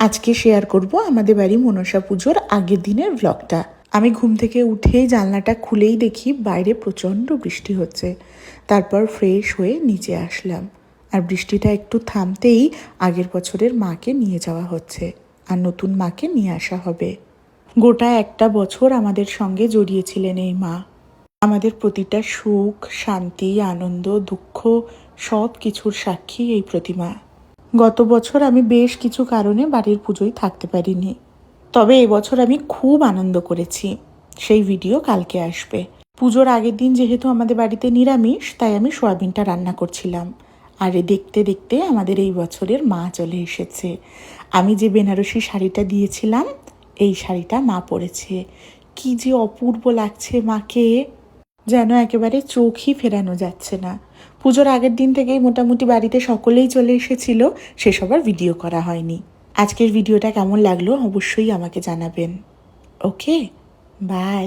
আজকে শেয়ার করব আমাদের বাড়ি মনসা পুজোর আগের দিনের ব্লগটা। আমি ঘুম থেকে উঠেই জানলাটা খুলেই দেখি বাইরে প্রচণ্ড বৃষ্টি হচ্ছে। তারপর ফ্রেশ হয়ে নিচে আসলাম, আর বৃষ্টিটা একটু থামতেই আগের বছরের মাকে নিয়ে যাওয়া হচ্ছে, আর নতুন মাকে নিয়ে আসা হবে। গোটা একটা বছর আমাদের সঙ্গে জড়িয়েছিলেন এই মা। আমাদের প্রতিটা সুখ, শান্তি, আনন্দ, দুঃখ সব কিছুর সাক্ষী এই প্রতিমা। গত বছর আমি বেশ কিছু কারণে বাড়ির পুজোয় থাকতে পারিনি, তবে এবছর আমি খুব আনন্দ করেছি। সেই ভিডিও কালকে আসবে। পুজোর আগের দিন যেহেতু আমাদের বাড়িতে নিরামিষ, তাই আমি সয়াবিনটা রান্না করছিলাম। আর দেখতে দেখতে আমাদের এই বছরের মা চলে এসেছে। আমি যে বেনারসি শাড়িটা দিয়েছিলাম, এই শাড়িটা মা পরেছে। কি যে অপূর্ব লাগছে মাকে, যেন একেবারে চোখই ফেরানো যাচ্ছে না। পুজোর আগের দিন থেকেই মোটামুটি বাড়িতে সকলেই চলে এসেছিল, সেসব আর ভিডিও করা হয়নি। আজকের ভিডিওটা কেমন লাগলো অবশ্যই আমাকে জানাবেন। ওকে, বাই।